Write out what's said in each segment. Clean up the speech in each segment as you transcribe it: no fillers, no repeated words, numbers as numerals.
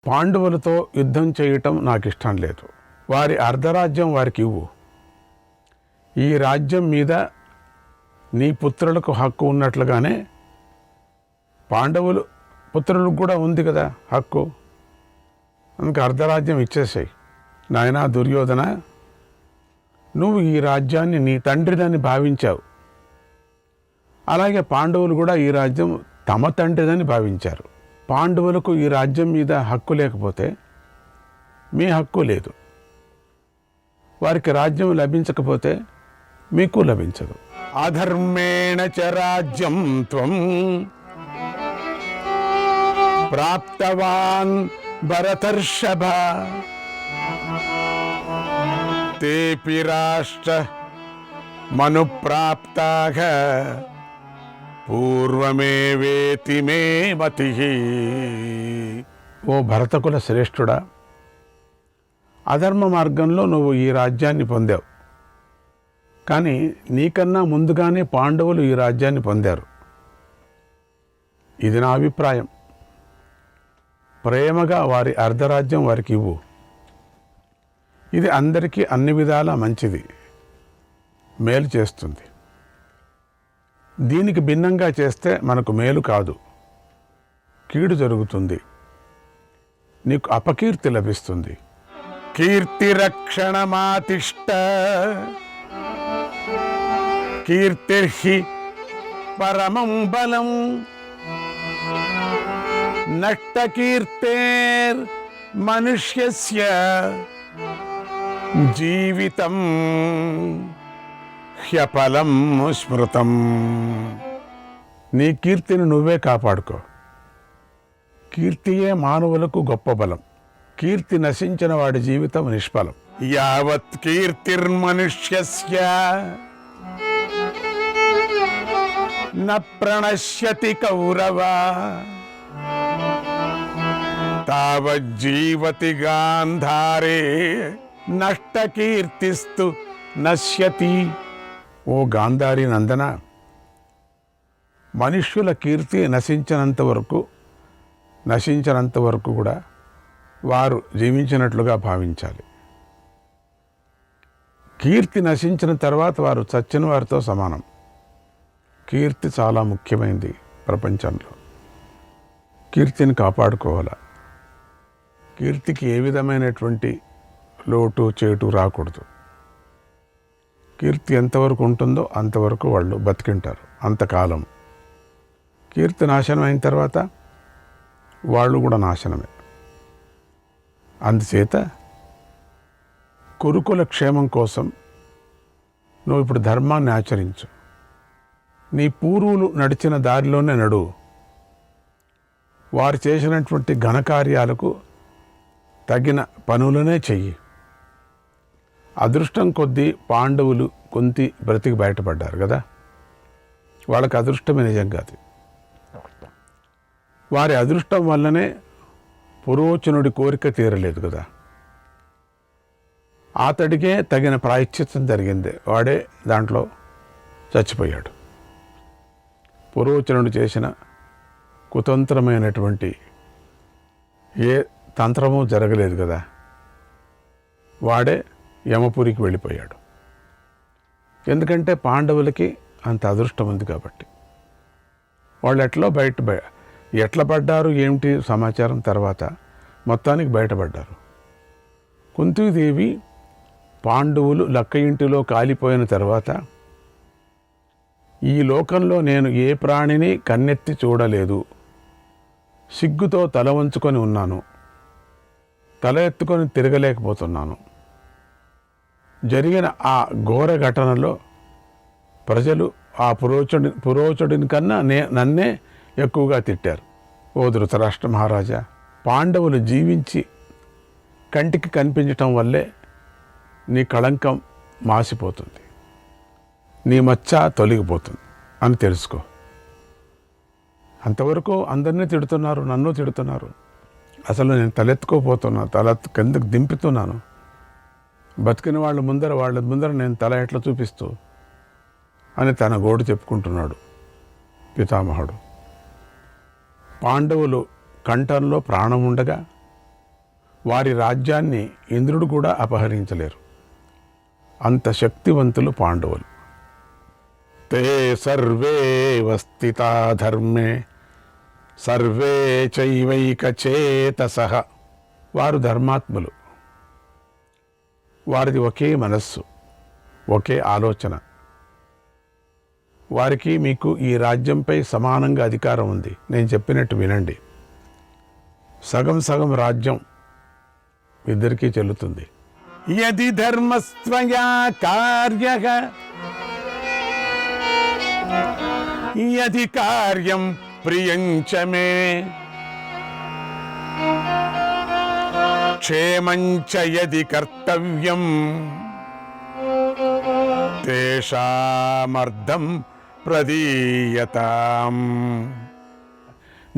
పాండవులతో యుద్ధం చేయటం నాకు ఇష్టం లేదు. వారి అర్ధరాజ్యం వారికి ఇవ్వు. ఈ రాజ్యం మీద నీ పుత్రులకు హక్కు ఉన్నట్లుగానే పాండవులు పుత్రులకు కూడా ఉంది కదా హక్కు. అందుకు అర్ధరాజ్యం ఇచ్చేసాయి. నాయనా దుర్యోధన, నువ్వు ఈ రాజ్యాన్ని నీ తండ్రిదని భావించావు. అలాగే పాండవులు కూడా ఈ రాజ్యం తమ తండ్రిదని భావించారు. పాండవులకు ఈ రాజ్యం మీద హక్కు లేకపోతే మీ హక్కు లేదు. వారికి రాజ్యం లభించకపోతే మీకు లభించదు. అధర్మేణ చ రాజ్యం త్వం ప్రాప్తవాన్ భరతర్షభ తేపి రాష్ట్ర మనుప్రాప్తాః పూర్వమేవేతి మే మతిః. ఓ భరతకుల శ్రేష్ఠుడా, అధర్మ మార్గంలో నువ్వు ఈ రాజ్యాన్ని పొందావు. కానీ నీకన్నా ముందుగానే పాండవులు ఈ రాజ్యాన్ని పొందారు. ఇది నా అభిప్రాయం. ప్రేమగా వారి అర్ధరాజ్యం వారికి ఇవ్వు. ఇది అందరికీ అన్ని విధాలా మంచిది, మేలు చేస్తుంది. దీనికి భిన్నంగా చేస్తే మనకు మేలు కాదు, కీడు జరుగుతుంది, నీకు అపకీర్తి లభిస్తుంది. కీర్తి రక్షణమాతిష్ట కీర్తిర్హి పరమం బలం నష్టకీర్తేర్ మనుష్యస్య జీవితం హ్యఫలం స్మృతం. నీ కీర్తిని నువ్వే కాపాడుకో. కీర్తియే మానవులకు గొప్ప బలం. కీర్తి నశించిన వాడి జీవితం నిష్ఫలం. యావత్ కీర్తిర్మనుష్యస్య న ప్రణశ్యతి కౌరవ తావజ్జీవతి గాంధారే నష్టకీర్తిస్తు నశ్యతి. ఓ గాంధారి నందన, మనుష్యుల కీర్తి నశించినంత వరకు కూడా వారు జీవించినట్లుగా భావించాలి. కీర్తి నశించిన తర్వాత వారు చచ్చిన వారితో సమానం. కీర్తి చాలా ముఖ్యమైనది ప్రపంచంలో. కీర్తిని కాపాడుకోవాలా. కీర్తికి ఏ విధమైనటువంటి లోటు చేటు రాకూడదు. కీర్తి ఎంతవరకు ఉంటుందో అంతవరకు వాళ్ళు బతికింటారు, అంతకాలం. కీర్తి నాశనం అయిన తర్వాత వాళ్ళు కూడా నాశనమే. అందుచేత కురుకుల క్షేమం కోసం నువ్వు ఇప్పుడు ధర్మాన్ని ఆచరించు. నీ పూర్వులు నడిచిన దారిలోనే నడువు. వారు చేసినటువంటి ఘనకార్యాలకు తగిన పనులనే చెయ్యి. అదృష్టం కొద్దీ పాండవులు కుంతి బ్రతికి బయటపడ్డారు కదా. వాళ్ళకి అదృష్టమే నిజంగా అది. వారి అదృష్టం వల్లనే పురోచనుడి కోరిక తీరలేదు కదా. అతడికే తగిన ప్రాయశ్చిత్తం జరిగింది. వాడే దాంట్లో చచ్చిపోయాడు. పురోచనుడు చేసిన కుతంత్రమైనటువంటి ఏ తంత్రమూ జరగలేదు కదా. వాడే యమపురికి వెళ్ళిపోయాడు. ఎందుకంటే పాండవులకి అంత అదృష్టం ఉంది కాబట్టి. వాళ్ళు ఎట్లా పడ్డారు ఏమిటి సమాచారం తర్వాత మొత్తానికి బయటపడ్డారు. కుంతీదేవి పాండవులు లక్క ఇంటిలో కాలిపోయిన తర్వాత, ఈ లోకంలో నేను ఏ ప్రాణిని కన్నెత్తి చూడలేదు, సిగ్గుతో తల వంచుకొని ఉన్నాను, తల ఎత్తుకొని తిరగలేకపోతున్నాను. జరిగిన ఆ ఘోర ఘటనలో ప్రజలు ఆ పురోచనుడిని కన్నా నన్నే ఎక్కువగా తిట్టారు. ఓ ధృతరాష్ట్ర మహారాజా, పాండవులు జీవించి కంటికి కనిపించటం వల్లే నీ కళంకం మాసిపోతుంది, నీ మచ్చ తొలగిపోతుంది అని తెలుసుకో. అంతవరకు అందరినీ తిడుతున్నారు, నన్ను తిడుతున్నారు. అసలు నేను తలెత్తుకోపోతున్నా, తల కిందకు దింపుతున్నాను. బతికిన వాళ్ళ ముందర నేను తల ఎట్లా చూపిస్తూ అని తన గోడు చెప్పుకుంటున్నాడు పితామహుడు. పాండవులు కంఠంలో ప్రాణం ఉండగా వారి రాజ్యాన్ని ఇంద్రుడు కూడా అపహరించలేరు. అంత శక్తివంతులు పాండవులు. తే సర్వే వస్థితా ధర్మే సర్వే చైవైకచేతసః. వారు ధర్మాత్ములు. వారిది ఒకే మనస్సు, ఒకే ఆలోచన. వారికి మీకు ఈ రాజ్యంపై సమానంగా అధికారం ఉంది. నేను చెప్పినట్టు వినండి. సగం సగం రాజ్యం ఇద్దరికీ చెల్లుతుంది. యది ధర్మస్త్వయా కార్యః యది కార్యం ప్రియంచ మే క్షేమంచ యది కర్తవ్యం తేషామర్థం ప్రదీయతాం.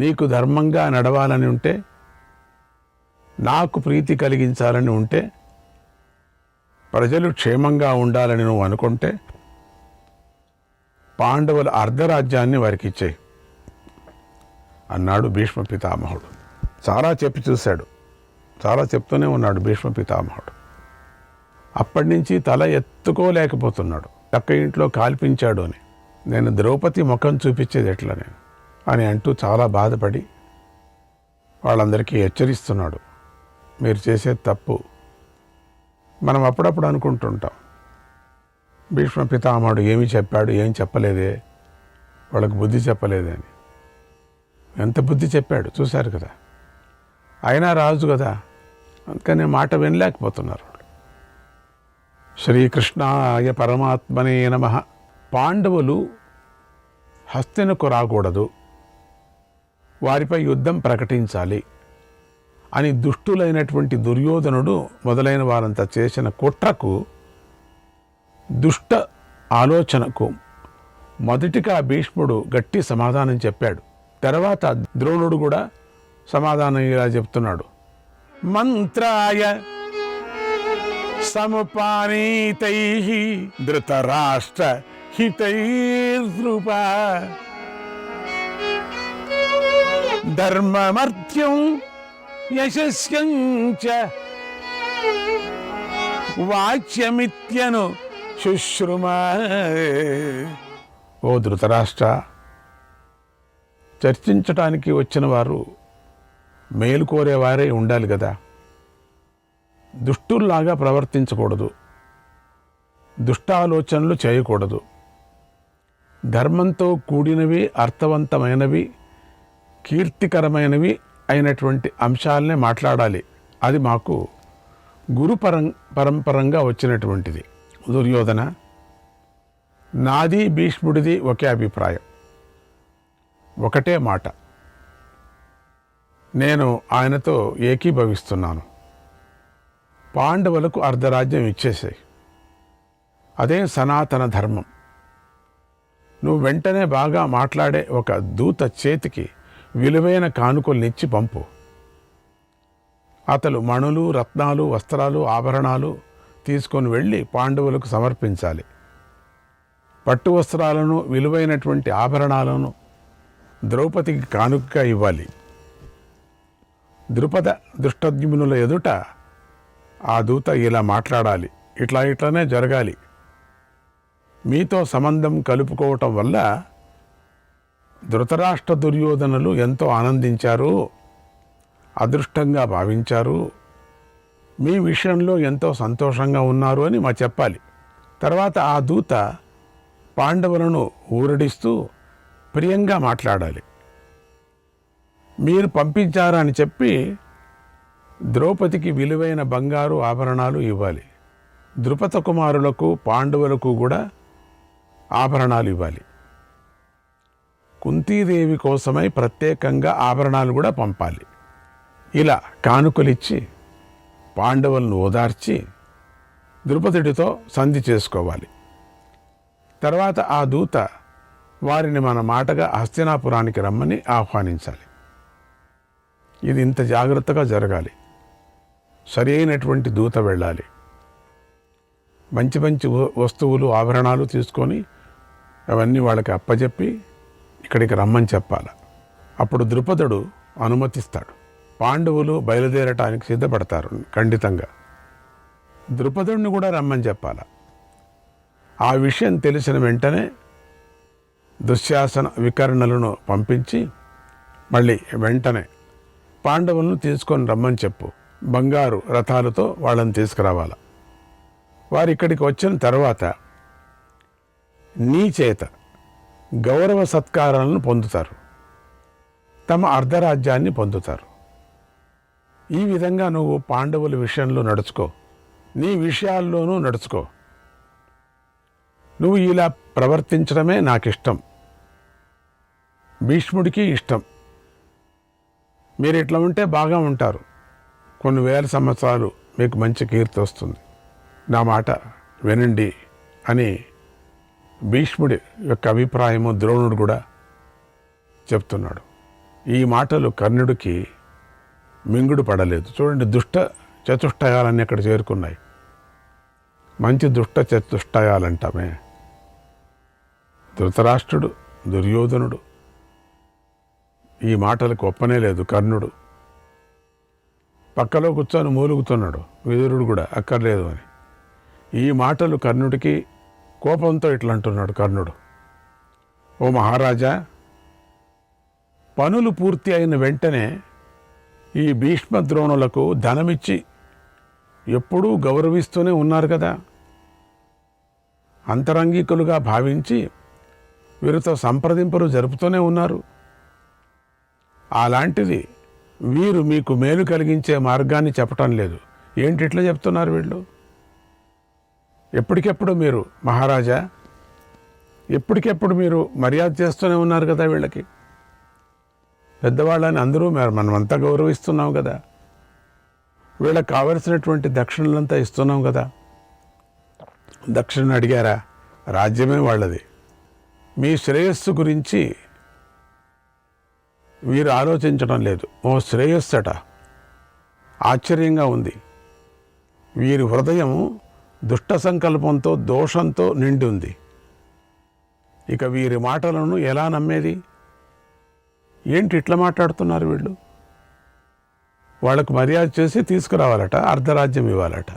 నీకు ధర్మంగా నడవాలని ఉంటే, నాకు ప్రీతి కలిగించాలని ఉంటే, ప్రజలు క్షేమంగా ఉండాలని నువ్వు అనుకుంటే పాండవుల అర్ధరాజ్యాన్ని వారికి ఇచ్చేయి అన్నాడు భీష్మ పితామహుడు. చాలా చెప్పి చూశాడు, చాలా చెప్తూనే ఉన్నాడు భీష్మ పితామహుడు. అప్పటి నుంచి తల ఎత్తుకోలేకపోతున్నాడు. పక్క ఇంట్లో కాల్పించాడు అని, నేను ద్రౌపది ముఖం చూపించేది ఎట్లా నేను అని అంటూ చాలా బాధపడి వాళ్ళందరికీ హెచ్చరిస్తున్నాడు. మీరు చేసేది తప్పు. మనం అప్పుడప్పుడు అనుకుంటుంటాం, భీష్మ పితామహుడు ఏమి చెప్పాడు, ఏం చెప్పలేదే, వాళ్ళకు బుద్ధి చెప్పలేదే అని. ఎంత బుద్ధి చెప్పాడు చూశారు కదా. అయినా రాజు కదా, అందుకనే మాట వినలేకపోతున్నారు. శ్రీకృష్ణాయ పరమాత్మనే నమః. పాండవులు హస్తినకు రాకూడదు, వారిపై యుద్ధం ప్రకటించాలి అని దుష్టులైనటువంటి దుర్యోధనుడు మొదలైన వారంతా చేసిన కుట్రకు, దుష్ట ఆలోచనకు మొదటిగా భీష్ముడు గట్టి సమాధానం చెప్పాడు. తర్వాత ద్రోణుడు కూడా సమాధానం ఇలా చెప్తున్నాడు. మంత్రాయ సముపానీతైః ధృతరాష్ట్ర హితైర్నృప ధర్మమర్త్యం యశస్యం చ వాచ్యమిత్యను శుశ్రుమ. ఓ ధృతరాష్ట్ర, చర్చించటానికి వచ్చిన వారు మేలు కోరేవారే ఉండాలి కదా. దుష్టుల్లాగా ప్రవర్తించకూడదు, దుష్టాలోచనలు చేయకూడదు. ధర్మంతో కూడినవి, అర్థవంతమైనవి, కీర్తికరమైనవి అయినటువంటి అంశాలనే మాట్లాడాలి. అది మాకు పరంపరంగా వచ్చినటువంటిది. దుర్యోధన, నాది భీష్ముడిది ఒకే అభిప్రాయం, ఒకటే మాట. నేను ఆయనతో ఏకీభవిస్తున్నాను. పాండవులకు అర్ధరాజ్యం ఇచ్చేసాయి. అదే సనాతన ధర్మం. నువ్వు వెంటనే బాగా మాట్లాడే ఒక దూత చేతికి విలువైన కానుకలనిచ్చి పంపు. అతడు మణులు, రత్నాలు, వస్త్రాలు, ఆభరణాలు తీసుకొని వెళ్ళి పాండవులకు సమర్పించాలి. పట్టు వస్త్రాలను, విలువైనటువంటి ఆభరణాలను ద్రౌపదికి కానుకగా ఇవ్వాలి. ద్రుపద దృష్టద్యుమ్నుల ఎదుట ఆ దూత ఇలా మాట్లాడాలి, ఇట్లానే జరగాలి. మీతో సంబంధం కలుపుకోవటం వల్ల ధృతరాష్ట్ర దుర్యోధనులు ఎంతో ఆనందించారు, అదృష్టంగా భావించారు, మీ విషయంలో ఎంతో సంతోషంగా ఉన్నారు అని మా చెప్పాలి. తర్వాత ఆ దూత పాండవులను ఊరడిస్తూ ప్రియంగా మాట్లాడాలి. మీరు పంపించారని చెప్పి ద్రౌపదికి విలువైన బంగారు ఆభరణాలు ఇవ్వాలి. ద్రుపద కుమారులకు, పాండవులకు కూడా ఆభరణాలు ఇవ్వాలి. కుంతీదేవి కోసమై ప్రత్యేకంగా ఆభరణాలు కూడా పంపాలి. ఇలా కానుకలిచ్చి పాండవులను ఓదార్చి ద్రుపదుడితో సంధి చేసుకోవాలి. తర్వాత ఆ దూత వారిని మన మాటగా హస్తినాపురానికి రమ్మని ఆహ్వానించాలి. ఇది ఇంత జాగ్రత్తగా జరగాలి, సరి అయినటువంటి దూత వెళ్ళాలి, మంచి మంచి వస్తువులు ఆభరణాలు తీసుకొని అవన్నీ వాళ్ళకి అప్పచెప్పి ఇక్కడికి రమ్మని చెప్పాలి. అప్పుడు ద్రుపదుడు అనుమతిస్తాడు. పాండవులు బయలుదేరటానికి సిద్ధపడతారు ఖండితంగా. ద్రుపదుడిని కూడా రమ్మని చెప్పాలి. ఆ విషయం తెలిసిన వెంటనే దుశ్శాసన వికర్ణలను పంపించి మళ్ళీ వెంటనే పాండవులను తీసుకొని రమ్మని చెప్పు, బంగారు రథాలతో వాళ్ళని తీసుకురావాలి. వారు ఇక్కడికి వచ్చిన తర్వాత నీ చేత గౌరవ సత్కారాలను పొందుతారు, తమ అర్ధరాజ్యాన్ని పొందుతారు. ఈ విధంగా నువ్వు పాండవుల విషయంలో నడుచుకో, నీ విషయాల్లోనూ నడుచుకో. నువ్వు ఇలా ప్రవర్తించడమే నాకు ఇష్టం, భీష్ముడికి ఇష్టం. మీరు ఇట్లా ఉంటే బాగా ఉంటారు, కొన్ని వేల సంవత్సరాలు మీకు మంచి కీర్తి వస్తుంది, నా మాట వినండి అని భీష్ముడి యొక్క అభిప్రాయము ద్రోణుడు కూడా చెప్తున్నాడు. ఈ మాటలు కర్ణుడికి మింగుడు పడలేదు. చూడండి, దుష్ట చతుష్టయాలన్నీ అక్కడ చేరుకున్నాయి. మంచి దుష్ట చతుష్టయాలంటామే. ధృతరాష్ట్రుడు, దుర్యోధనుడు ఈ మాటలకు ఒప్పనే లేదు. కర్ణుడు పక్కలో కూర్చొని మూలుగుతున్నాడు, విదురుడు కూడా అక్కర్లేదు అని. ఈ మాటలు కర్ణుడికి కోపంతో ఇట్లా అంటున్నాడు కర్ణుడు, ఓ మహారాజా, పనులు పూర్తి అయిన వెంటనే ఈ భీష్మ ద్రోణులకు ధనమిచ్చి ఎప్పుడూ గౌరవిస్తూనే ఉన్నారు కదా, అంతరంగికులుగా భావించి వీరితో సంప్రదింపులు జరుపుతూనే ఉన్నారు. అలాంటిది వీరు మీకు మేలు కలిగించే మార్గాన్ని చెప్పటం లేదు. ఏంటి ఇట్లా చెప్తున్నారు వీళ్ళు? ఎప్పటికెప్పుడు మీరు మహారాజా, ఎప్పటికెప్పుడు మీరు మర్యాద చేస్తూనే ఉన్నారు కదా వీళ్ళకి, పెద్దవాళ్ళని అందరూ మనమంతా గౌరవిస్తున్నాం కదా, వీళ్ళకి కావలసినటువంటి దక్షిణలంతా ఇస్తున్నాం కదా. దక్షిణ అడిగారా? రాజ్యమే వాళ్ళది. మీ శ్రేయస్సు గురించి వీరు ఆలోచించడం లేదు. ఓ శ్రేయస్సట, ఆశ్చర్యంగా ఉంది. వీరి హృదయం దుష్ట సంకల్పంతో, దోషంతో నిండి ఉంది. ఇక వీరి మాటలను ఎలా నమ్మేది? ఏంటి ఇట్లా మాట్లాడుతున్నారు వీళ్ళు? వాళ్ళకు మర్యాద చేసి తీసుకురావాలట, అర్ధరాజ్యం ఇవ్వాలట.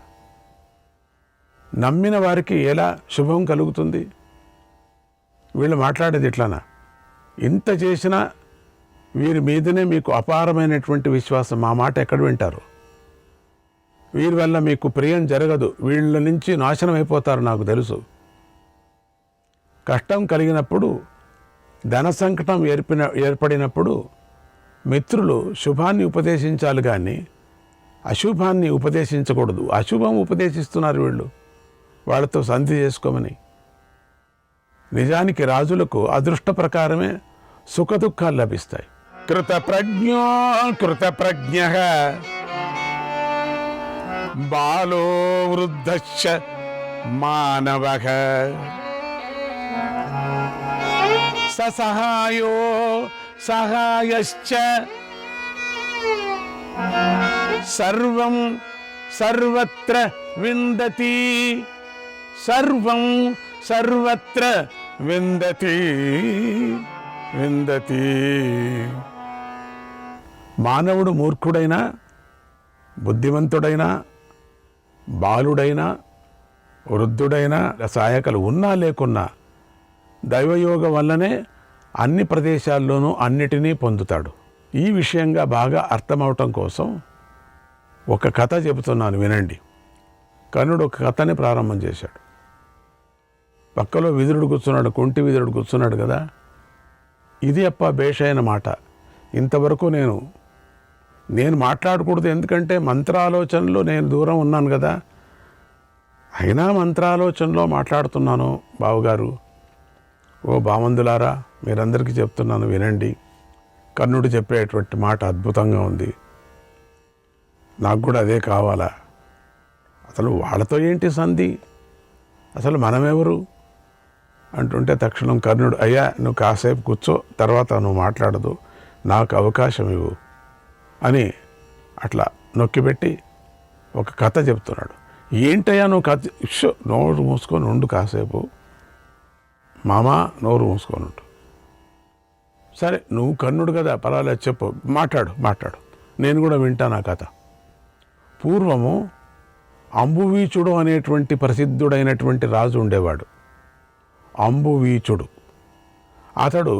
నమ్మిన వారికి ఎలా శుభం కలుగుతుంది? వీళ్ళు మాట్లాడేది ఇట్లానా? ఇంత చేసినా వీరి మీదనే మీకు అపారమైనటువంటి విశ్వాసం. మా మాట ఎక్కడ వింటారు? వీరి వల్ల మీకు ప్రియం జరగదు, వీళ్ళ నుంచి నాశనం అయిపోతారు, నాకు తెలుసు. కష్టం కలిగినప్పుడు, ధన సంకటం ఏర్పడినప్పుడు మిత్రులు శుభాన్ని ఉపదేశించాలి కానీ అశుభాన్ని ఉపదేశించకూడదు. అశుభం ఉపదేశిస్తున్నారు వీళ్ళు, వాళ్ళతో సంధి చేసుకోమని. నిజానికి రాజులకు అదృష్ట ప్రకారమే సుఖదుఖాలు లభిస్తాయి. కృతప్రజ్ఞ బాలో వృద్ధశ్చ మానవః ససహాయో సహాయశ్చ సర్వం సర్వత్ర విందతి. సర్వం సర్వత్ర విందతి. మానవుడు మూర్ఖుడైనా, బుద్ధిమంతుడైనా, బాలుడైనా, వృద్ధుడైనా, రసాయకులు ఉన్నా లేకున్నా దైవయోగం వల్లనే అన్ని ప్రదేశాల్లోనూ అన్నిటినీ పొందుతాడు. ఈ విషయంగా బాగా అర్థమవటం కోసం ఒక కథ చెబుతున్నాను, వినండి. కర్ణుడు ఒక కథని ప్రారంభం చేశాడు. పక్కలో విదురుడు కూర్చున్నాడు, కుంటి విదురుడు కూర్చున్నాడు కదా. ఇది బేషైన మాట. ఇంతవరకు నేను మాట్లాడకూడదు, ఎందుకంటే మంత్రాలోచనలో నేను దూరం ఉన్నాను కదా. అయినా మంత్రాలోచనలో మాట్లాడుతున్నాను బావగారు. ఓ బామందులారా, మీరందరికీ చెప్తున్నాను వినండి. కర్ణుడు చెప్పేటువంటి మాట అద్భుతంగా ఉంది, నాకు కూడా అదే కావాలా. అసలు వాళ్ళతో ఏంటి సంధి, అసలు మనమెవరు అంటుంటే తక్షణం కర్ణుడు, అయ్యా నువ్వు కాసేపు కూర్చో, తర్వాత నువ్వు మాట్లాడదు, నాకు అవకాశం ఇవ్వు. అని అట్లా నొక్కిపెట్టి ఒక కథ చెప్తున్నాడు. ఏంటయ్యా నువ్వు కథ, నోరు మూసుకొని ఉండు కాసేపు, మామా నోరు మూసుకొని ఉండు. సరే నువ్వు కర్ణుడు కదా, పర్వాలేదు చెప్పు, మాట్లాడు, నేను కూడా వింటాను ఆ కథ. పూర్వము అంబువీచుడు అనేటువంటి ప్రసిద్ధుడైనటువంటి రాజు ఉండేవాడు. అంబువీచుడు అతడు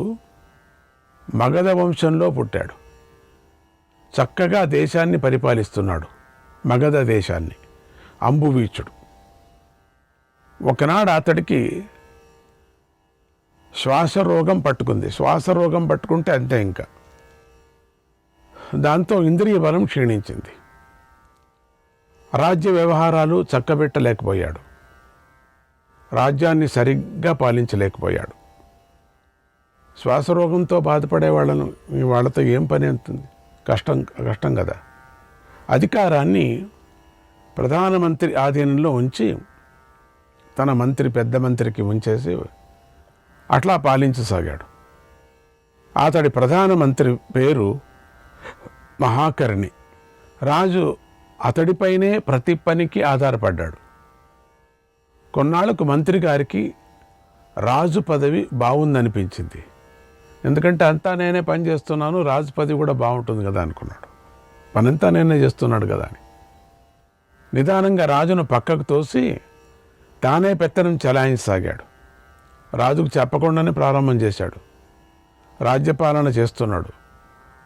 మగధ వంశంలో పుట్టాడు. చక్కగా దేశాన్ని పరిపాలిస్తున్నాడు, మగధ దేశాన్ని. అంబువీచుడు ఒకనాడు అతడికి శ్వాసరోగం పట్టుకుంది. శ్వాసరోగం పట్టుకుంటే అంతే, ఇంకా దాంతో ఇంద్రియ బలం క్షీణించింది. రాజ్య వ్యవహారాలు చక్కబెట్టలేకపోయాడు, రాజ్యాన్ని సరిగ్గా పాలించలేకపోయాడు. శ్వాసరోగంతో బాధపడే వాళ్ళతో ఏం పని అవుతుంది? కష్టం కదా. అధికారాన్ని ప్రధానమంత్రి ఆధీనంలో ఉంచి తన పెద్ద మంత్రికి ఉంచేసి అట్లా పాలించసాగాడు. అతడి ప్రధానమంత్రి పేరు మహాకర్ణి. రాజు అతడిపైనే ప్రతి పనికి ఆధారపడ్డాడు. కొన్నాళ్ళకు మంత్రి గారికి రాజు పదవి బాగుందనిపించింది. ఎందుకంటే అంతా నేనే పని చేస్తున్నాను, రాజు పదవి కూడా బాగుంటుంది కదా అనుకున్నాడు. పనంతా నేనే చేస్తున్నాడు కదా అని నిదానంగా రాజును పక్కకు తోసి తానే పెత్తనం చెలాయించసాగాడు. రాజుకు చెప్పకుండానే ప్రారంభం చేశాడు. రాజ్యపాలన చేస్తున్నాడు.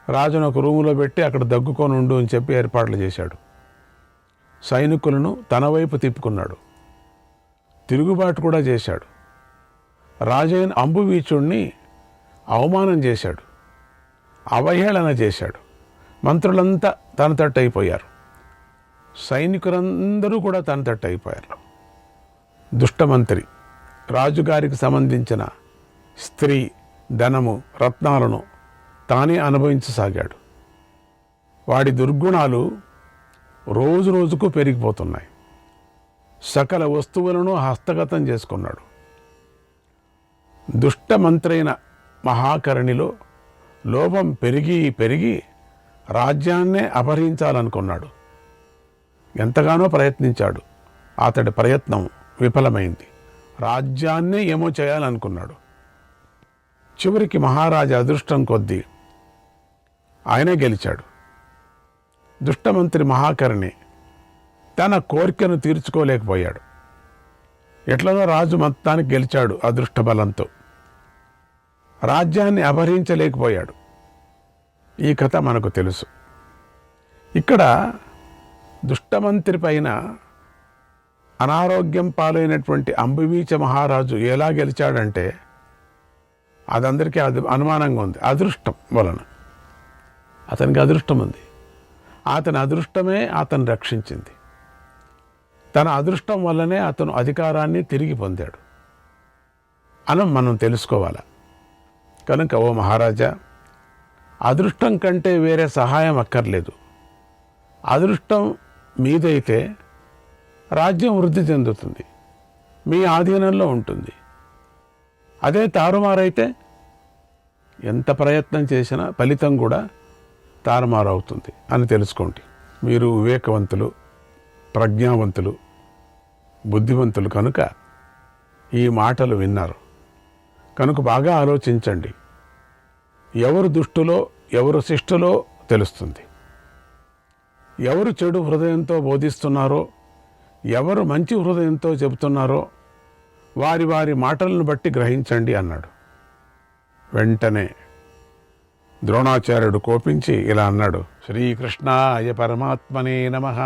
రాజును ఒక రూములో పెట్టి అక్కడ దగ్గుకొని ఉండు అని చెప్పి ఏర్పాట్లు చేశాడు. సైనికులను తన వైపు తిప్పుకున్నాడు. తిరుగుబాటు కూడా చేశాడు. రాజైన అంబువీచుణ్ణి అవమానం చేశాడు, అవహేళన చేశాడు. మంత్రులంతా తన తట్టు అయిపోయారు, సైనికులందరూ కూడా తన తట్టు అయిపోయారు. దుష్టమంత్రి రాజుగారికి సంబంధించిన స్త్రీ, ధనము, రత్నాలను తానే అనుభవించసాగాడు. వాడి దుర్గుణాలు రోజు రోజుకు పెరిగిపోతున్నాయి. సకల వస్తువులను హస్తగతం చేసుకున్నాడు. దుష్టమంత్రైన మహాకర్ణిలో లోభం పెరిగి రాజ్యాన్నే అపహరించాలనుకున్నాడు. ఎంతగానో ప్రయత్నించాడు. అతడి ప్రయత్నం విఫలమైంది. రాజ్యాన్నే ఏమో చేయాలనుకున్నాడు. చివరికి మహారాజా అదృష్టం కొద్దీ ఆయనే గెలిచాడు. దుష్టమంత్రి మహాకర్ణి తన కోరికను తీర్చుకోలేకపోయాడు. ఎట్లనో రాజు మొత్తానికి గెలిచాడు. అదృష్ట బలంతో రాజ్యాన్ని అపహరించలేకపోయాడు. ఈ కథ మనకు తెలుసు. ఇక్కడ దుష్టమంత్రి పైన అనారోగ్యం పాలైనటువంటి అంబువీచ మహారాజు ఎలా గెలిచాడంటే అదందరికీ అనుమానంగా ఉంది. అదృష్టం వలన అతనికి అదృష్టం ఉంది. అతని అదృష్టమే అతను రక్షించింది. తన అదృష్టం వల్లనే అతను అధికారాన్ని తిరిగి పొందాడు అని మనం తెలుసుకోవాలి. కనుక ఓ మహారాజా, అదృష్టం కంటే వేరే సహాయం అక్కర్లేదు. అదృష్టం మీదైతే రాజ్యం వృద్ధి చెందుతుంది, మీ ఆధీనంలో ఉంటుంది. అదే తారుమారైతే ఎంత ప్రయత్నం చేసినా ఫలితం కూడా తారుమారు అవుతుంది అని తెలుసుకోండి. మీరు వివేకవంతులు, ప్రజ్ఞావంతులు, బుద్ధివంతులు కనుక ఈ మాటలు విన్నారు. కనుక బాగా ఆలోచించండి. ఎవరు దుష్టులో ఎవరు శిష్టులో తెలుస్తుంది. ఎవరు చెడు హృదయంతో బోధిస్తున్నారో, ఎవరు మంచి హృదయంతో చెబుతున్నారో వారి వారి మాటలను బట్టి గ్రహించండి అన్నాడు. వెంటనే ద్రోణాచార్యుడు కోపించి ఇలా అన్నాడు, శ్రీకృష్ణాయ పరమాత్మనే నమః.